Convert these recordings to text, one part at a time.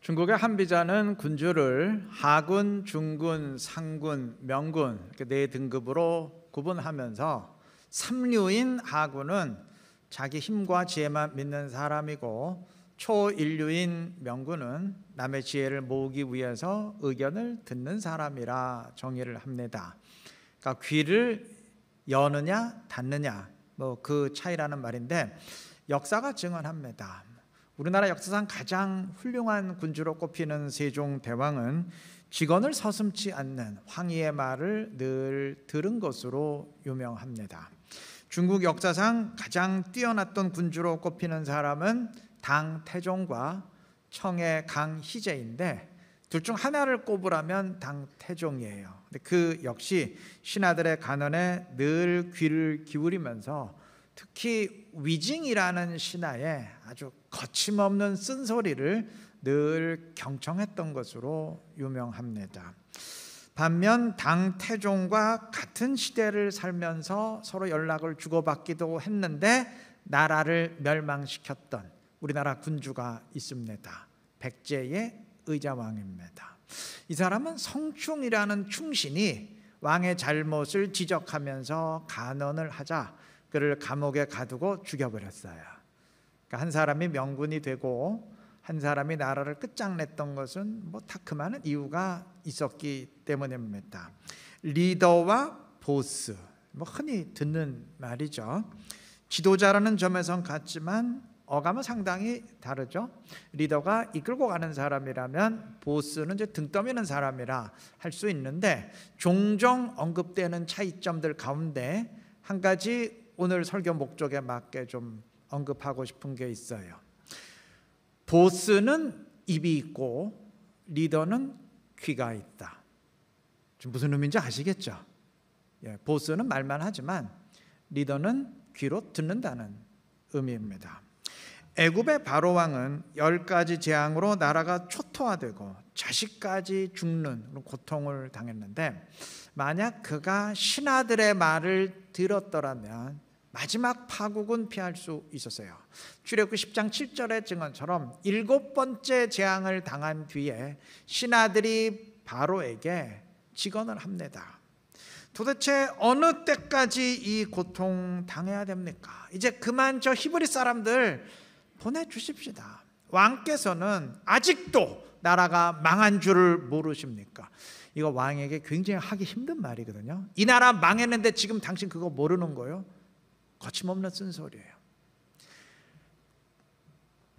중국의 한비자는 군주를 하군, 중군, 상군, 명군 이렇게 네 등급으로 구분하면서 삼류인 하군은 자기 힘과 지혜만 믿는 사람이고, 초인류인 명군은 남의 지혜를 모으기 위해서 의견을 듣는 사람이라 정의를 합니다. 그러니까 귀를 여느냐 닫느냐 그 차이라는 말인데, 역사가 증언합니다. 우리나라 역사상 가장 훌륭한 군주로 꼽히는 세종대왕은 직언을 서슴지 않는 황희의 말을 늘 들은 것으로 유명합니다. 중국 역사상 가장 뛰어났던 군주로 꼽히는 사람은 당태종과 청의 강희제인데, 둘 중 하나를 꼽으라면 당태종이에요. 근데 그 역시 신하들의 간언에 늘 귀를 기울이면서 특히 위징이라는 신하의 아주 거침없는 쓴소리를 늘 경청했던 것으로 유명합니다. 반면 당태종과 같은 시대를 살면서 서로 연락을 주고받기도 했는데 나라를 멸망시켰던 우리나라 군주가 있습니다. 백제의 의자왕입니다. 이 사람은 성충이라는 충신이 왕의 잘못을 지적하면서 간언을 하자 그를 감옥에 가두고 죽여버렸어요. 그러니까 한 사람이 명군이 되고 한 사람이 나라를 끝장냈던 것은 다 그만한 이유가 있었기 때문입니다. 리더와 보스, 흔히 듣는 말이죠. 지도자라는 점에선 같지만 어감은 상당히 다르죠. 리더가 이끌고 가는 사람이라면 보스는 이제 등 떠미는 사람이라 할 수 있는데, 종종 언급되는 차이점들 가운데 한 가지 오늘 설교 목적에 맞게 좀 언급하고 싶은 게 있어요. 보스는 입이 있고 리더는 귀가 있다. 지금 무슨 의미인지 아시겠죠? 보스는 말만 하지만 리더는 귀로 듣는다는 의미입니다. 애굽의 바로왕은 10가지 재앙으로 나라가 초토화되고 자식까지 죽는 고통을 당했는데, 만약 그가 신하들의 말을 들었더라면 마지막 파국은 피할 수 있었어요. 출애굽기 10장 7절의 증언처럼 7번째 재앙을 당한 뒤에 신하들이 바로에게 직언을 합니다. 도대체 어느 때까지 이 고통 당해야 됩니까? 이제 그만 저 히브리 사람들 보내주십시다. 왕께서는 아직도 나라가 망한 줄을 모르십니까? 이거 왕에게 굉장히 하기 힘든 말이거든요. 이 나라 망했는데 지금 당신 그거 모르는 거예요? 거침없는 쓴소리예요.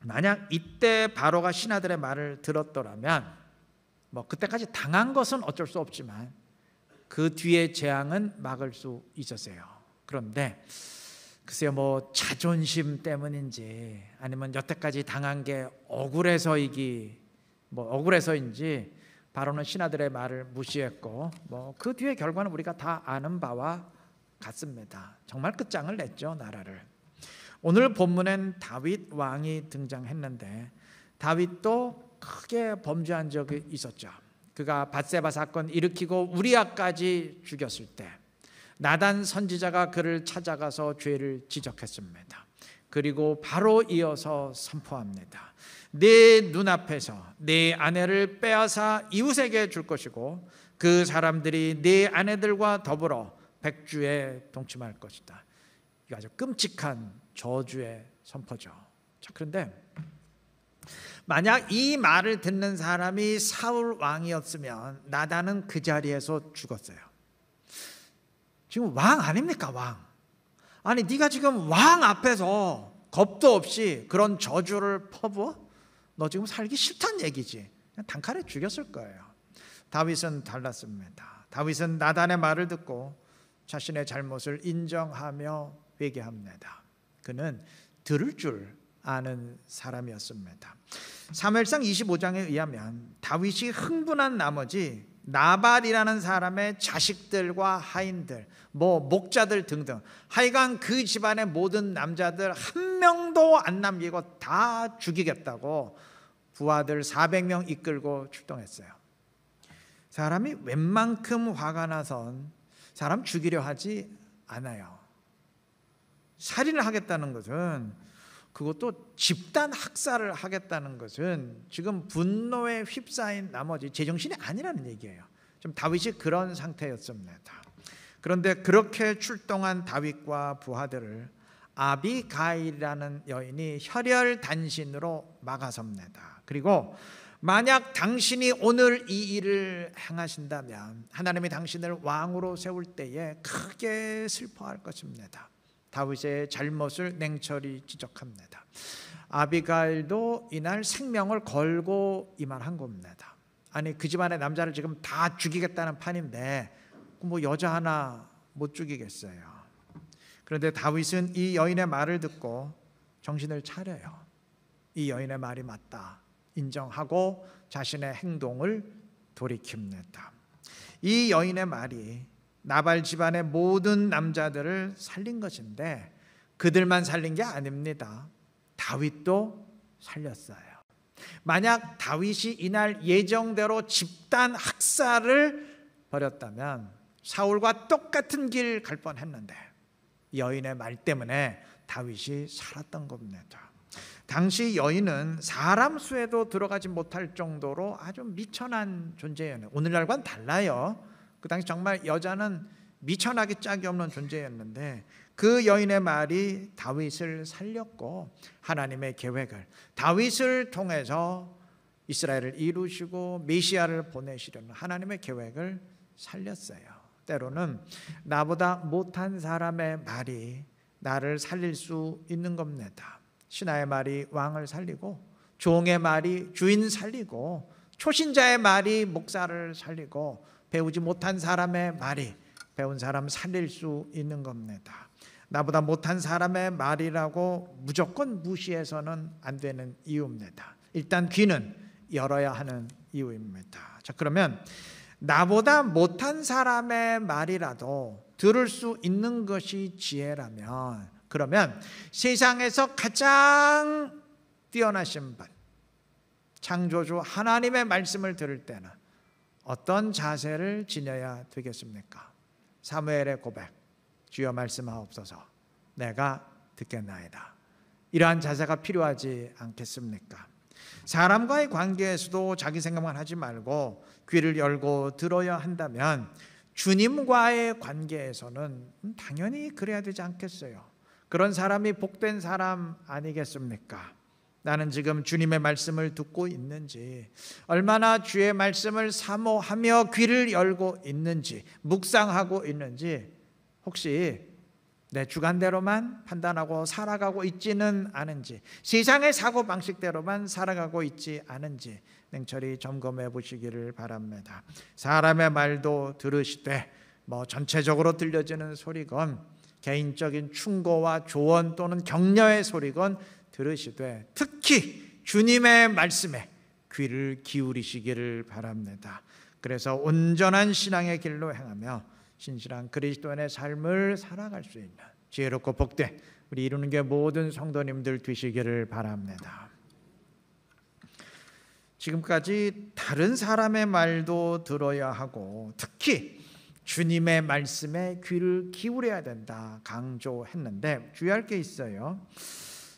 만약 이때 바로가 신하들의 말을 들었더라면 그때까지 당한 것은 어쩔 수 없지만 그 뒤의 재앙은 막을 수 있었어요. 그런데 글쎄요, 자존심 때문인지 아니면 여태까지 당한 게 억울해서인지 바로는 신하들의 말을 무시했고 그 뒤의 결과는 우리가 다 아는 바와 같습니다. 정말 끝장을 냈죠, 나라를. 오늘 본문엔 다윗 왕이 등장했는데, 다윗도 크게 범죄한 적이 있었죠. 그가 밧세바 사건 일으키고 우리아까지 죽였을 때 나단 선지자가 그를 찾아가서 죄를 지적했습니다. 그리고 바로 이어서 선포합니다. 내 눈앞에서 내 아내를 빼앗아 이웃에게 줄 것이고 그 사람들이 내 아내들과 더불어 백주에 동침할 것이다. 이거 아주 끔찍한 저주의 선포죠. 자, 그런데 만약 이 말을 듣는 사람이 사울 왕이었으면 나단은 그 자리에서 죽었어요. 지금 왕 아닙니까, 왕? 아니, 네가 지금 왕 앞에서 겁도 없이 그런 저주를 퍼부어? 너 지금 살기 싫다는 얘기지. 그냥 단칼에 죽였을 거예요. 다윗은 달랐습니다. 다윗은 나단의 말을 듣고 자신의 잘못을 인정하며 회개합니다. 그는 들을 줄 아는 사람이었습니다. 사무엘상 25장에 의하면 다윗이 흥분한 나머지 나발이라는 사람의 자식들과 하인들, 목자들 등등 하여간 그 집안의 모든 남자들 한 명도 안 남기고 다 죽이겠다고 부하들 400명 이끌고 출동했어요. 사람이 웬만큼 화가 나선 사람 죽이려 하지 않아요. 살인을 하겠다는 것은 그것도 집단 학살을 하겠다는 것은 지금 분노에 휩싸인 나머지 제정신이 아니라는 얘기예요. 좀 다윗이 그런 상태였습니다. 그런데 그렇게 출동한 다윗과 부하들을 아비가일이라는 여인이 혈혈단신으로 막아섭니다. 그리고 만약 당신이 오늘 이 일을 행하신다면 하나님이 당신을 왕으로 세울 때에 크게 슬퍼할 것입니다. 다윗의 잘못을 냉철히 지적합니다. 아비가일도 이날 생명을 걸고 이 말 한 겁니다. 아니 그 집안의 남자를 지금 다 죽이겠다는 판인데 뭐 여자 하나 못 죽이겠어요. 그런데 다윗은 이 여인의 말을 듣고 정신을 차려요. 이 여인의 말이 맞다 인정하고 자신의 행동을 돌이킵니다. 이 여인의 말이 나발 집안의 모든 남자들을 살린 것인데 그들만 살린 게 아닙니다. 다윗도 살렸어요. 만약 다윗이 이날 예정대로 집단 학살을 벌였다면 사울과 똑같은 길 갈 뻔했는데 여인의 말 때문에 다윗이 살았던 겁니다. 당시 여인은 사람 수에도 들어가지 못할 정도로 아주 미천한 존재였네요. 오늘날과는 달라요. 그 당시 정말 여자는 미천하기 짝이 없는 존재였는데 그 여인의 말이 다윗을 살렸고 하나님의 계획을 다윗을 통해서 이스라엘을 이루시고 메시아를 보내시려는 하나님의 계획을 살렸어요. 때로는 나보다 못한 사람의 말이 나를 살릴 수 있는 겁니다. 신하의 말이 왕을 살리고 종의 말이 주인 살리고 초신자의 말이 목사를 살리고 배우지 못한 사람의 말이 배운 사람 살릴 수 있는 겁니다. 나보다 못한 사람의 말이라고 무조건 무시해서는 안 되는 이유입니다. 일단 귀는 열어야 하는 이유입니다. 자, 그러면 나보다 못한 사람의 말이라도 들을 수 있는 것이 지혜라면 그러면 세상에서 가장 뛰어나신 분 창조주 하나님의 말씀을 들을 때는 어떤 자세를 지녀야 되겠습니까? 사무엘의 고백, 주여 말씀하옵소서 내가 듣겠나이다. 이러한 자세가 필요하지 않겠습니까? 사람과의 관계에서도 자기 생각만 하지 말고 귀를 열고 들어야 한다면 주님과의 관계에서는 당연히 그래야 되지 않겠어요? 그런 사람이 복된 사람 아니겠습니까? 나는 지금 주님의 말씀을 듣고 있는지, 얼마나 주의 말씀을 사모하며 귀를 열고 있는지, 묵상하고 있는지, 혹시 내 주관대로만 판단하고 살아가고 있지는 않은지, 세상의 사고방식대로만 살아가고 있지 않은지 냉철히 점검해 보시기를 바랍니다. 사람의 말도 들으시되 전체적으로 들려지는 소리건 개인적인 충고와 조언 또는 격려의 소리건 들으시되 특히 주님의 말씀에 귀를 기울이시기를 바랍니다. 그래서 온전한 신앙의 길로 행하며 신실한 그리스도인의 삶을 살아갈 수 있는 지혜롭고 복된 우리 이루는 게 모든 성도님들 되시기를 바랍니다. 지금까지 다른 사람의 말도 들어야 하고 특히 주님의 말씀에 귀를 기울여야 된다 강조했는데 주의할 게 있어요.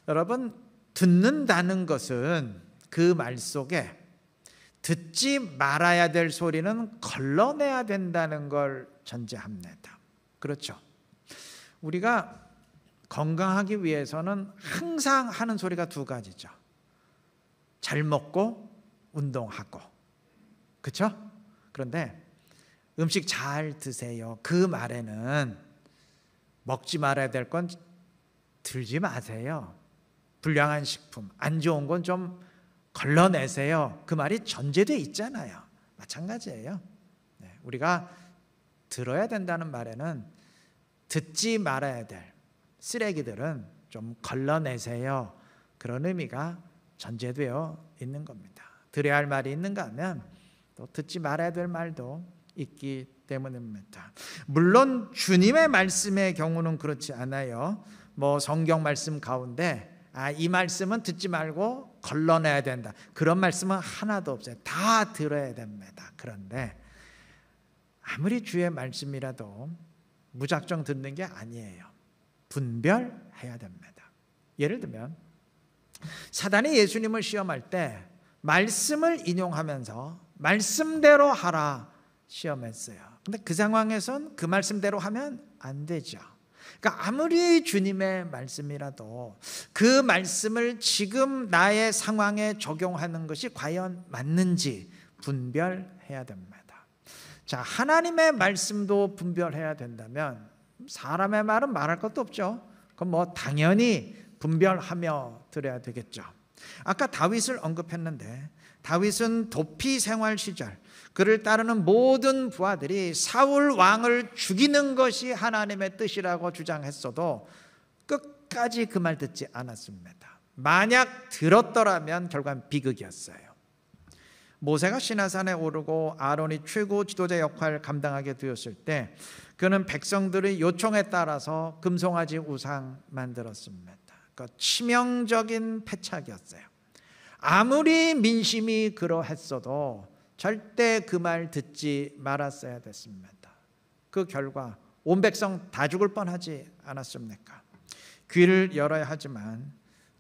여러분, 듣는다는 것은 그 말 속에 듣지 말아야 될 소리는 걸러내야 된다는 걸 전제합니다. 그렇죠? 우리가 건강하기 위해서는 항상 하는 소리가 두 가지죠. 잘 먹고 운동하고. 그렇죠? 그런데 음식 잘 드세요. 그 말에는 먹지 말아야 될 건 들지 마세요. 불량한 식품, 안 좋은 건 좀 걸러내세요. 그 말이 전제되어 있잖아요. 마찬가지예요. 우리가 들어야 된다는 말에는 듣지 말아야 될 쓰레기들은 좀 걸러내세요. 그런 의미가 전제되어 있는 겁니다. 들어야 할 말이 있는가 하면 또 듣지 말아야 될 말도 있기 때문입니다. 물론 주님의 말씀의 경우는 그렇지 않아요. 성경 말씀 가운데 이 말씀은 듣지 말고 걸러내야 된다. 그런 말씀은 하나도 없어요. 다 들어야 됩니다. 그런데 아무리 주의 말씀이라도 무작정 듣는 게 아니에요. 분별해야 됩니다. 예를 들면 사단이 예수님을 시험할 때 말씀을 인용하면서 말씀대로 하라 시험했어요. 근데 그 상황에선 그 말씀대로 하면 안 되죠. 그러니까 아무리 주님의 말씀이라도 그 말씀을 지금 나의 상황에 적용하는 것이 과연 맞는지 분별해야 됩니다. 자, 하나님의 말씀도 분별해야 된다면 사람의 말은 말할 것도 없죠. 그럼 뭐 당연히 분별하며 들어야 되겠죠. 아까 다윗을 언급했는데 다윗은 도피 생활 시절 그를 따르는 모든 부하들이 사울 왕을 죽이는 것이 하나님의 뜻이라고 주장했어도 끝까지 그 말 듣지 않았습니다. 만약 들었더라면 결과는 비극이었어요. 모세가 시내산에 오르고 아론이 최고 지도자 역할을 감당하게 되었을 때 그는 백성들의 요청에 따라서 금송아지 우상 만들었습니다. 그 치명적인 패착이었어요. 아무리 민심이 그러했어도 절대 그 말 듣지 말았어야 됐습니다. 그 결과 온 백성 다 죽을 뻔하지 않았습니까? 귀를 열어야 하지만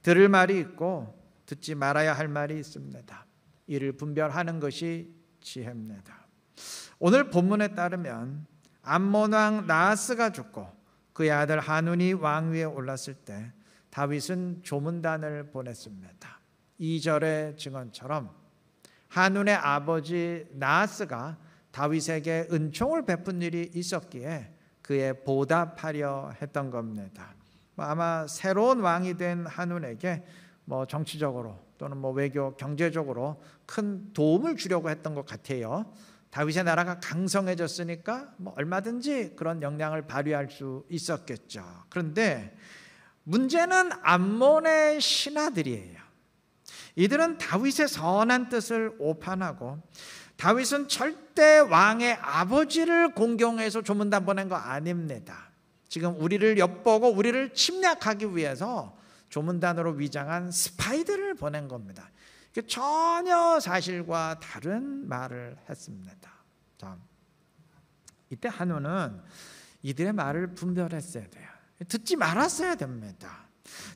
들을 말이 있고 듣지 말아야 할 말이 있습니다. 이를 분별하는 것이 지혜입니다. 오늘 본문에 따르면 암몬 왕 나하스가 죽고 그의 아들 하눈이 왕위에 올랐을 때 다윗은 조문단을 보냈습니다. 2절의 증언처럼 하눈의 아버지 나하스가 다윗에게 은총을 베푼 일이 있었기에 그에 보답하려 했던 겁니다. 아마 새로운 왕이 된 하눈에게 정치적으로 또는 외교 경제적으로 큰 도움을 주려고 했던 것 같아요. 다윗의 나라가 강성해졌으니까 얼마든지 그런 역량을 발휘할 수 있었겠죠. 그런데 문제는 암몬의 신하들이에요. 이들은 다윗의 선한 뜻을 오판하고 다윗은 절대 왕의 아버지를 공경해서 조문단 보낸 거 아닙니다. 지금 우리를 엿보고 우리를 침략하기 위해서 조문단으로 위장한 스파이들을 보낸 겁니다. 전혀 사실과 다른 말을 했습니다. 자, 이때 한우는 이들의 말을 분별했어야 돼요. 듣지 말았어야 됩니다.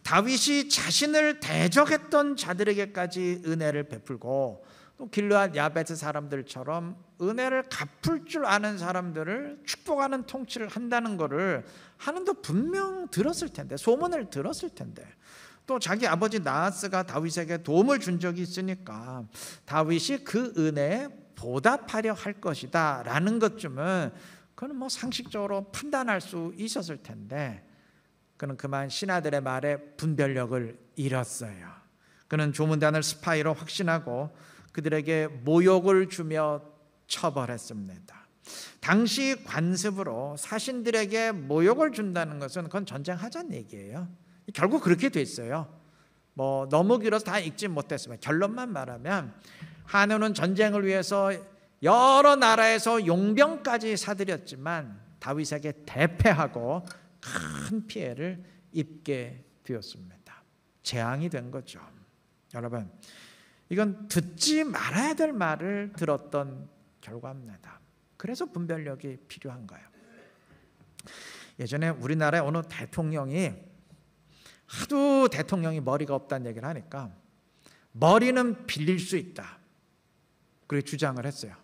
다윗이 자신을 대적했던 자들에게까지 은혜를 베풀고 또 길르앗 야베스 사람들처럼 은혜를 갚을 줄 아는 사람들을 축복하는 통치를 한다는 것을 하는도 분명 들었을 텐데, 소문을 들었을 텐데, 또 자기 아버지 나하스가 다윗에게 도움을 준 적이 있으니까 다윗이 그 은혜에 보답하려 할 것이다 라는 것쯤은 그건 상식적으로 판단할 수 있었을 텐데, 그는 그만 신하들의 말에 분별력을 잃었어요. 그는 조문단을 스파이로 확신하고 그들에게 모욕을 주며 처벌했습니다. 당시 관습으로 사신들에게 모욕을 준다는 것은 그건 전쟁하자는 얘기예요. 결국 그렇게 됐어요. 너무 길어서 다 읽지 못했지만 결론만 말하면 한우는 전쟁을 위해서 여러 나라에서 용병까지 사들였지만 다윗에게 대패하고 큰 피해를 입게 되었습니다. 재앙이 된 거죠. 여러분, 이건 듣지 말아야 될 말을 들었던 결과입니다. 그래서 분별력이 필요한 거예요. 예전에 우리나라의 어느 대통령이 하도 대통령이 머리가 없다는 얘기를 하니까 머리는 빌릴 수 있다 그렇게 주장을 했어요.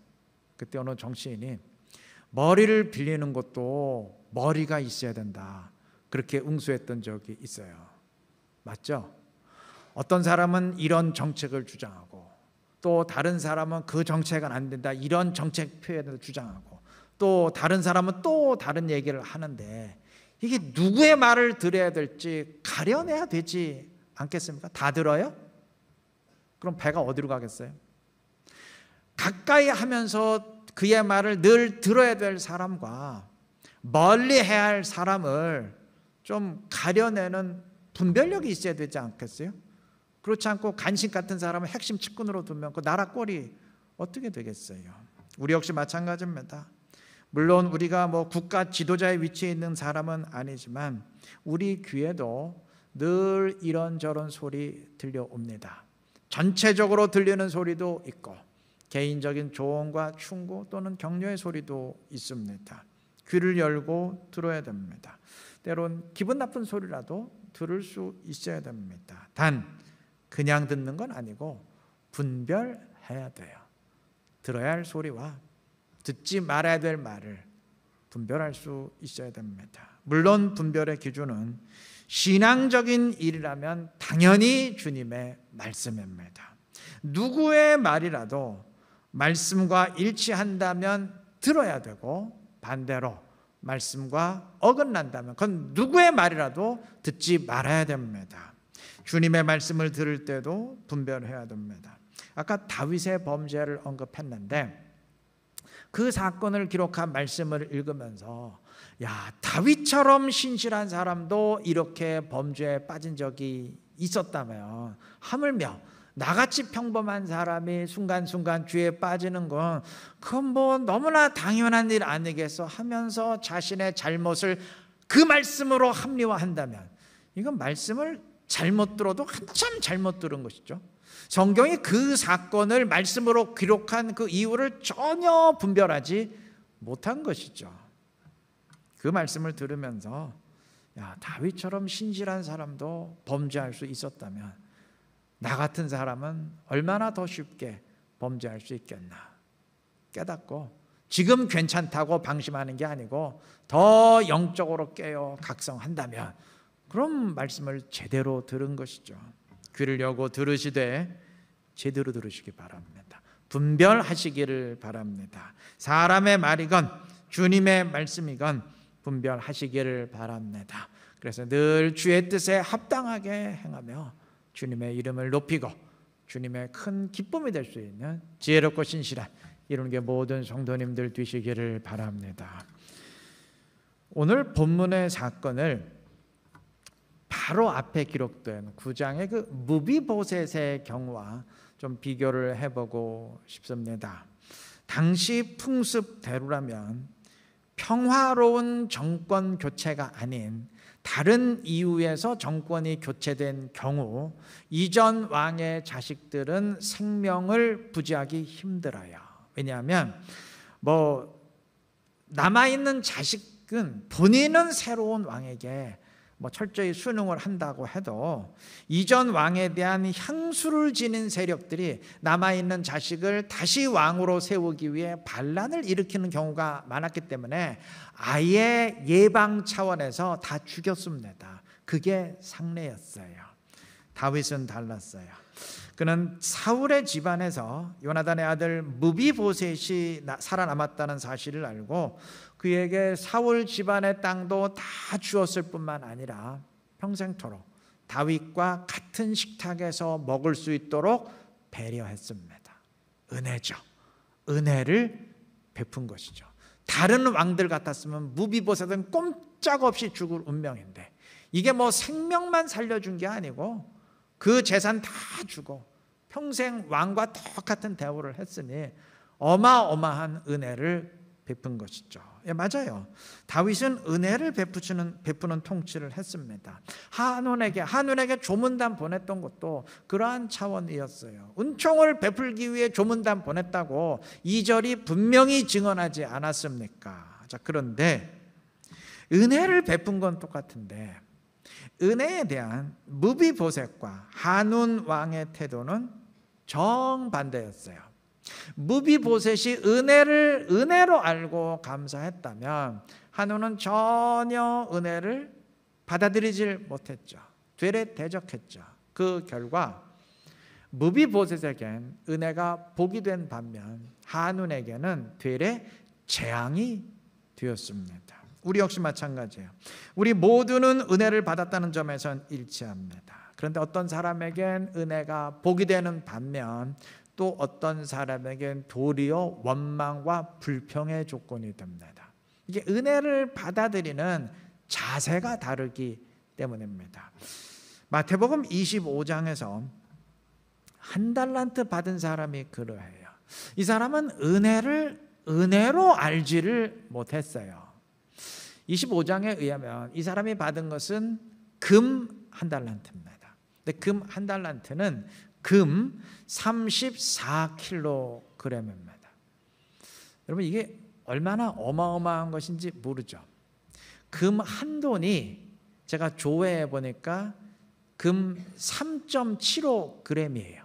그때 어느 정치인이 머리를 빌리는 것도 머리가 있어야 된다 그렇게 응수했던 적이 있어요. 맞죠? 어떤 사람은 이런 정책을 주장하고 또 다른 사람은 그 정책은 안 된다 이런 정책 표현을 주장하고 또 다른 사람은 또 다른 얘기를 하는데 이게 누구의 말을 들어야 될지 가려내야 되지 않겠습니까? 다 들어요? 그럼 배가 어디로 가겠어요? 가까이 하면서 그의 말을 늘 들어야 될 사람과 멀리 해야 할 사람을 좀 가려내는 분별력이 있어야 되지 않겠어요? 그렇지 않고 간식 같은 사람을 핵심 측근으로 두면 그 나라 꼴이 어떻게 되겠어요? 우리 역시 마찬가지입니다. 물론 우리가 국가 지도자의 위치에 있는 사람은 아니지만 우리 귀에도 늘 이런저런 소리 들려옵니다. 전체적으로 들리는 소리도 있고 개인적인 조언과 충고 또는 격려의 소리도 있습니다. 귀를 열고 들어야 됩니다. 때론 기분 나쁜 소리라도 들을 수 있어야 됩니다. 단 그냥 듣는 건 아니고 분별해야 돼요. 들어야 할 소리와 듣지 말아야 될 말을 분별할 수 있어야 됩니다. 물론 분별의 기준은 신앙적인 일이라면 당연히 주님의 말씀입니다. 누구의 말이라도 말씀과 일치한다면 들어야 되고, 반대로 말씀과 어긋난다면 그건 누구의 말이라도 듣지 말아야 됩니다. 주님의 말씀을 들을 때도 분별해야 됩니다. 아까 다윗의 범죄를 언급했는데 그 사건을 기록한 말씀을 읽으면서 야, 다윗처럼 신실한 사람도 이렇게 범죄에 빠진 적이 있었다면 하물며 나같이 평범한 사람이 순간순간 죄에 빠지는 건 그건 뭐 너무나 당연한 일 아니겠어 하면서 자신의 잘못을 그 말씀으로 합리화한다면 이건 말씀을 잘못 들어도 한참 잘못 들은 것이죠. 성경이 그 사건을 말씀으로 기록한 그 이유를 전혀 분별하지 못한 것이죠. 그 말씀을 들으면서 야, 다윗처럼 신실한 사람도 범죄할 수 있었다면 나 같은 사람은 얼마나 더 쉽게 범죄할 수 있겠나 깨닫고, 지금 괜찮다고 방심하는 게 아니고 더 영적으로 깨어 각성한다면 그런 말씀을 제대로 들은 것이죠. 귀를 여고 들으시되 제대로 들으시기 바랍니다. 분별하시기를 바랍니다. 사람의 말이건 주님의 말씀이건 분별하시기를 바랍니다. 그래서 늘 주의 뜻에 합당하게 행하며 주님의 이름을 높이고 주님의 큰 기쁨이 될 수 있는 지혜롭고 신실한 이런 게 모든 성도님들 되시기를 바랍니다. 오늘 본문의 사건을 바로 앞에 기록된 9장의 그 무비보셋의 경우와 좀 비교를 해보고 싶습니다. 당시 풍습대로라면 평화로운 정권 교체가 아닌 다른 이유에서 정권이 교체된 경우 이전 왕의 자식들은 생명을 부지하기 힘들어요. 왜냐하면 남아있는 자식은 본인은 새로운 왕에게 철저히 순응을 한다고 해도 이전 왕에 대한 향수를 지닌 세력들이 남아있는 자식을 다시 왕으로 세우기 위해 반란을 일으키는 경우가 많았기 때문에 아예 예방 차원에서 다 죽였습니다. 그게 상례였어요. 다윗은 달랐어요. 그는 사울의 집안에서 요나단의 아들 무비보셋이 살아남았다는 사실을 알고 그에게 사울 집안의 땅도 다 주었을 뿐만 아니라 평생토록 다윗과 같은 식탁에서 먹을 수 있도록 배려했습니다. 은혜죠. 은혜를 베푼 것이죠. 다른 왕들 같았으면 무비보셋은 꼼짝없이 죽을 운명인데 이게 생명만 살려준 게 아니고 그 재산 다 주고 평생 왕과 똑같은 대우를 했으니 어마어마한 은혜를 베푼 것이죠. 예, 맞아요. 다윗은 은혜를 베푸는 통치를 했습니다. 한운에게 조문단 보냈던 것도 그러한 차원이었어요. 은총을 베풀기 위해 조문단 보냈다고 2절이 분명히 증언하지 않았습니까? 자, 그런데 은혜를 베푼 건 똑같은데 은혜에 대한 무비보셋과 한운 왕의 태도는 정반대였어요. 무비보셋이 은혜를 은혜로 알고 감사했다면 한운은 전혀 은혜를 받아들이질 못했죠. 되레 대적했죠. 그 결과 무비보셋에겐 은혜가 복이 된 반면 한운에게는 되레 재앙이 되었습니다. 우리 역시 마찬가지예요. 우리 모두는 은혜를 받았다는 점에선 일치합니다. 그런데 어떤 사람에겐 은혜가 복이 되는 반면 또 어떤 사람에겐 도리어 원망과 불평의 조건이 됩니다. 이게 은혜를 받아들이는 자세가 다르기 때문입니다. 마태복음 25장에서 한 달란트 받은 사람이 그러해요. 이 사람은 은혜를 은혜로 알지를 못했어요. 25장에 의하면 이 사람이 받은 것은 금 한 달란트입니다. 근데 금 한 달란트는 금 34kg입니다. 여러분 이게 얼마나 어마어마한 것인지 모르죠. 금 한 돈이 제가 조회해 보니까 금 3.75g이에요.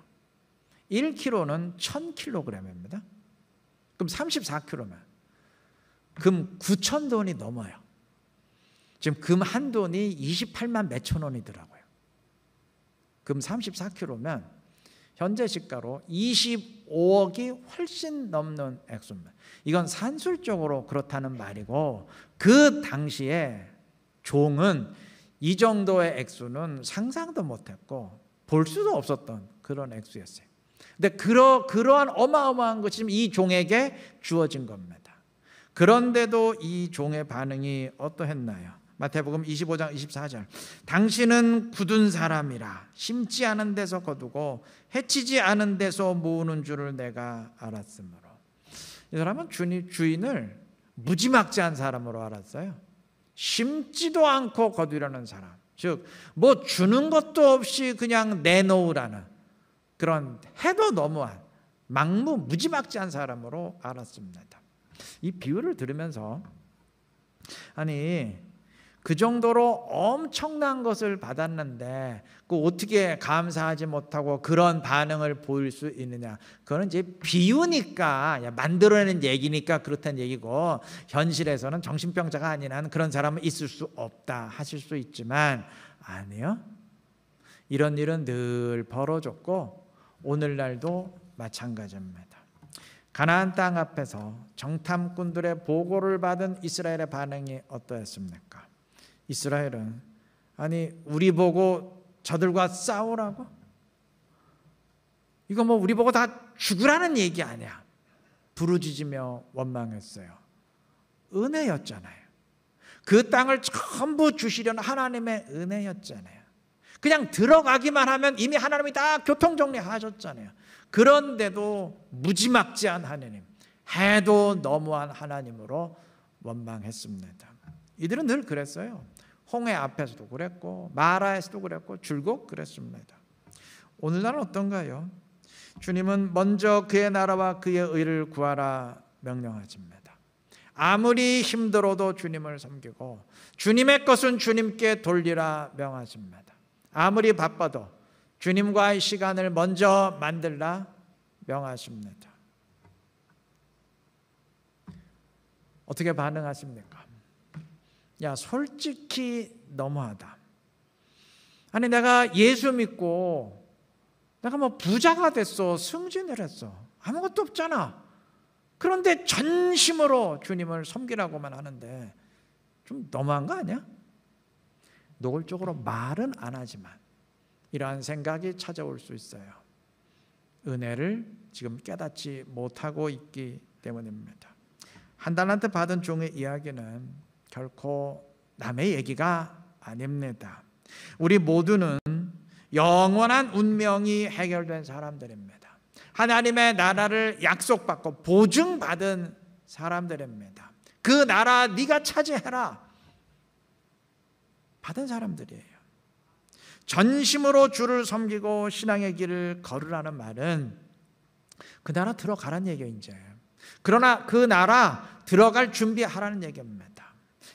1kg는 1000kg입니다. 그럼 34kg면 금 9,000돈이 넘어요. 지금 금 한 돈이 28만 몇천 원이더라고요. 금 34kg면 현재 시가로 25억이 훨씬 넘는 액수입니다. 이건 산술적으로 그렇다는 말이고, 그 당시에 종은 이 정도의 액수는 상상도 못했고 볼 수도 없었던 그런 액수였어요. 근데 그러한 어마어마한 것이 지금 이 종에게 주어진 겁니다. 그런데도 이 종의 반응이 어떠했나요? 마태복음 25장 24절. 당신은 굳은 사람이라 심지 않은 데서 거두고 해치지 않은 데서 모으는 줄을 내가 알았으므로. 이 사람은 주인을 무지막지한 사람으로 알았어요. 심지도 않고 거두려는 사람, 즉 뭐 주는 것도 없이 그냥 내놓으라는 그런 해도 너무한 막무 무지막지한 사람으로 알았습니다. 이 비유를 들으면서 아니 그 정도로 엄청난 것을 받았는데 그 어떻게 감사하지 못하고 그런 반응을 보일 수 있느냐? 그거는 이제 비유니까 만들어내는 얘기니까 그렇다는 얘기고, 현실에서는 정신병자가 아닌 한 그런 사람은 있을 수 없다 하실 수 있지만 아니요. 이런 일은 늘 벌어졌고 오늘날도 마찬가지입니다. 가나안 땅 앞에서 정탐꾼들의 보고를 받은 이스라엘의 반응이 어떠했습니까? 이스라엘은 아니 우리 보고 저들과 싸우라고? 이거 뭐 우리 보고 다 죽으라는 얘기 아니야. 부르짖으며 원망했어요. 은혜였잖아요. 그 땅을 전부 주시려는 하나님의 은혜였잖아요. 그냥 들어가기만 하면 이미 하나님이 다 교통정리하셨잖아요. 그런데도 무지막지한 하나님, 해도 너무한 하나님으로 원망했습니다. 이들은 늘 그랬어요. 홍해 앞에서도 그랬고 마라에서도 그랬고 줄곧 그랬습니다. 오늘날은 어떤가요? 주님은 먼저 그의 나라와 그의 의를 구하라 명령하십니다. 아무리 힘들어도 주님을 섬기고 주님의 것은 주님께 돌리라 명하십니다. 아무리 바빠도 주님과의 시간을 먼저 만들라 명하십니다. 어떻게 반응하십니까? 야, 솔직히 너무하다. 아니 내가 예수 믿고 내가 뭐 부자가 됐어, 승진을 했어, 아무것도 없잖아. 그런데 전심으로 주님을 섬기라고만 하는데 좀 너무한 거 아니야? 노골적으로 말은 안 하지만 이러한 생각이 찾아올 수 있어요. 은혜를 지금 깨닫지 못하고 있기 때문입니다. 한 달란트 받은 종의 이야기는 결코 남의 얘기가 아닙니다. 우리 모두는 영원한 운명이 해결된 사람들입니다. 하나님의 나라를 약속받고 보증받은 사람들입니다. 그 나라 네가 차지해라 받은 사람들이에요. 전심으로 주를 섬기고 신앙의 길을 걸으라는 말은 그 나라 들어가라는 얘기예요. 이제 그러나 그 나라 들어갈 준비하라는 얘기입니다.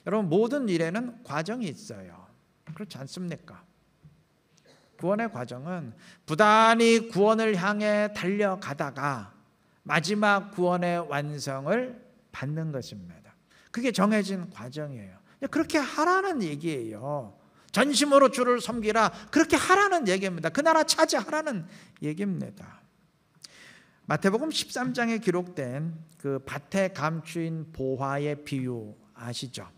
여러분, 모든 일에는 과정이 있어요. 그렇지 않습니까? 구원의 과정은 부단히 구원을 향해 달려가다가 마지막 구원의 완성을 받는 것입니다. 그게 정해진 과정이에요. 그렇게 하라는 얘기예요. 전심으로 주를 섬기라, 그렇게 하라는 얘기입니다. 그 나라 차지하라는 얘기입니다. 마태복음 13장에 기록된 그 밭에 감추인 보화의 비유 아시죠?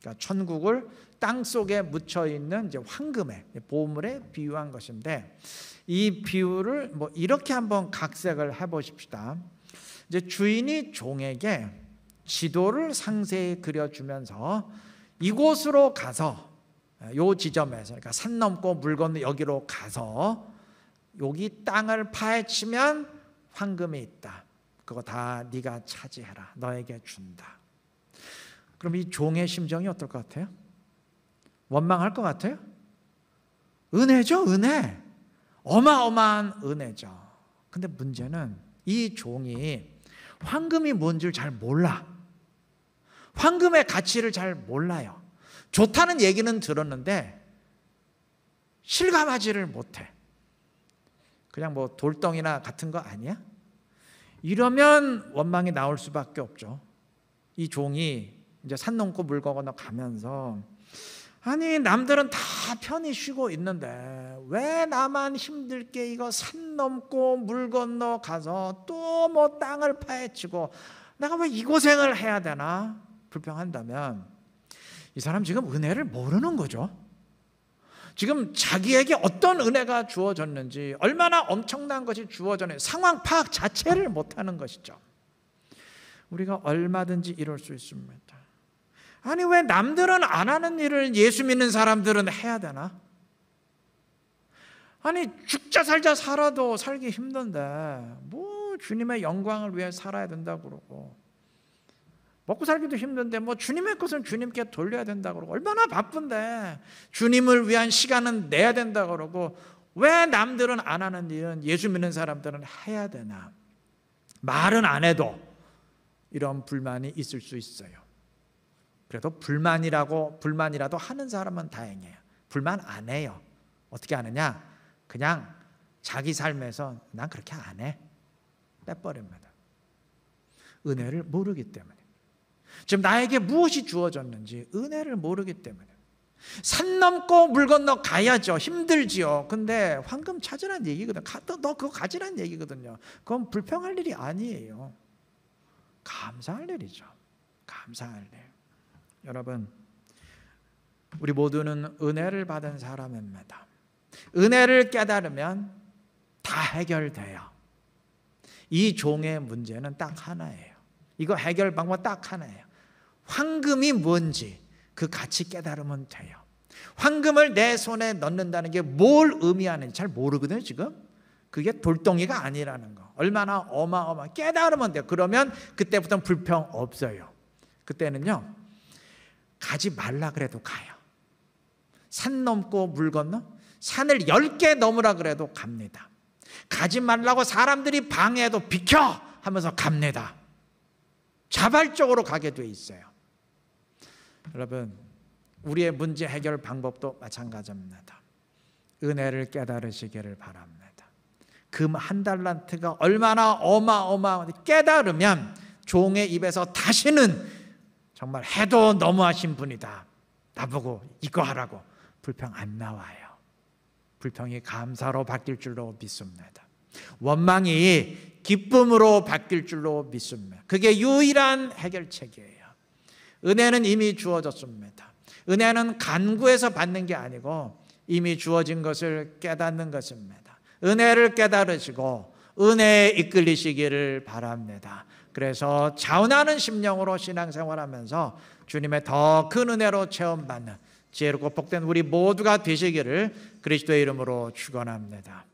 그러니까 천국을 땅 속에 묻혀 있는 이제 황금의 보물에 비유한 것인데, 이 비유를 뭐 이렇게 한번 각색을 해보십시다. 이제 주인이 종에게 지도를 상세히 그려주면서 이곳으로 가서, 요 지점에서, 그러니까 산 넘고 물 건너 여기로 가서 여기 땅을 파헤치면 황금이 있다. 그거 다 네가 차지해라. 너에게 준다. 그럼 이 종의 심정이 어떨 것 같아요? 원망할 것 같아요? 은혜죠, 은혜. 어마어마한 은혜죠. 근데 문제는 이 종이 황금이 뭔지를 잘 몰라. 황금의 가치를 잘 몰라요. 좋다는 얘기는 들었는데 실감하지를 못해. 그냥 뭐 돌덩이나 같은 거 아니야? 이러면 원망이 나올 수밖에 없죠. 이 종이 이제 산 넘고 물 건너 가면서 아니 남들은 다 편히 쉬고 있는데 왜 나만 힘들게 이거 산 넘고 물 건너 가서 또 뭐 땅을 파헤치고 내가 왜 이 고생을 해야 되나 불평한다면 이 사람 지금 은혜를 모르는 거죠. 지금 자기에게 어떤 은혜가 주어졌는지 얼마나 엄청난 것이 주어졌는지 상황 파악 자체를 못하는 것이죠. 우리가 얼마든지 이럴 수 있습니다. 아니 왜 남들은 안 하는 일을 예수 믿는 사람들은 해야 되나? 아니 죽자 살자 살아도 살기 힘든데 뭐 주님의 영광을 위해 살아야 된다고 그러고 먹고 살기도 힘든데 뭐 주님의 것은 주님께 돌려야 된다고 그러고 얼마나 바쁜데 주님을 위한 시간은 내야 된다고 그러고 왜 남들은 안 하는 일은 예수 믿는 사람들은 해야 되나? 말은 안 해도 이런 불만이 있을 수 있어요. 그래도 불만이라도 하는 사람은 다행이에요. 불만 안 해요. 어떻게 하느냐? 그냥 자기 삶에서 난 그렇게 안 해. 빼버립니다. 은혜를 모르기 때문에. 지금 나에게 무엇이 주어졌는지 은혜를 모르기 때문에. 산 넘고 물 건너 가야죠. 힘들지요. 근데 황금 찾으란 얘기거든. 너 그거 가지란 얘기거든요. 그건 불평할 일이 아니에요. 감사할 일이죠. 감사할 일. 여러분, 우리 모두는 은혜를 받은 사람입니다. 은혜를 깨달으면 다 해결돼요. 이 종의 문제는 딱 하나예요. 이거 해결 방법 딱 하나예요. 황금이 뭔지 그 가치 깨달으면 돼요. 황금을 내 손에 넣는다는 게 뭘 의미하는지 잘 모르거든요, 지금. 그게 돌덩이가 아니라는 거. 얼마나 어마어마 깨달으면 돼요. 그러면 그때부터는 불평 없어요. 그때는요. 가지 말라 그래도 가요. 산 넘고 물 건너 산을 10개 넘으라 그래도 갑니다. 가지 말라고 사람들이 방해해도 비켜 하면서 갑니다. 자발적으로 가게 돼 있어요. 여러분, 우리의 문제 해결 방법도 마찬가지입니다. 은혜를 깨달으시기를 바랍니다. 금 한 달란트가 얼마나 어마어마한지 깨달으면 종의 입에서 다시는 정말 해도 너무하신 분이다. 나보고 이거 하라고 불평 안 나와요. 불평이 감사로 바뀔 줄로 믿습니다. 원망이 기쁨으로 바뀔 줄로 믿습니다. 그게 유일한 해결책이에요. 은혜는 이미 주어졌습니다. 은혜는 간구해서 받는 게 아니고 이미 주어진 것을 깨닫는 것입니다. 은혜를 깨달으시고 은혜에 이끌리시기를 바랍니다. 그래서 자원하는 심령으로 신앙생활하면서 주님의 더 큰 은혜로 체험받는 지혜롭고 복된 우리 모두가 되시기를 그리스도의 이름으로 축원합니다.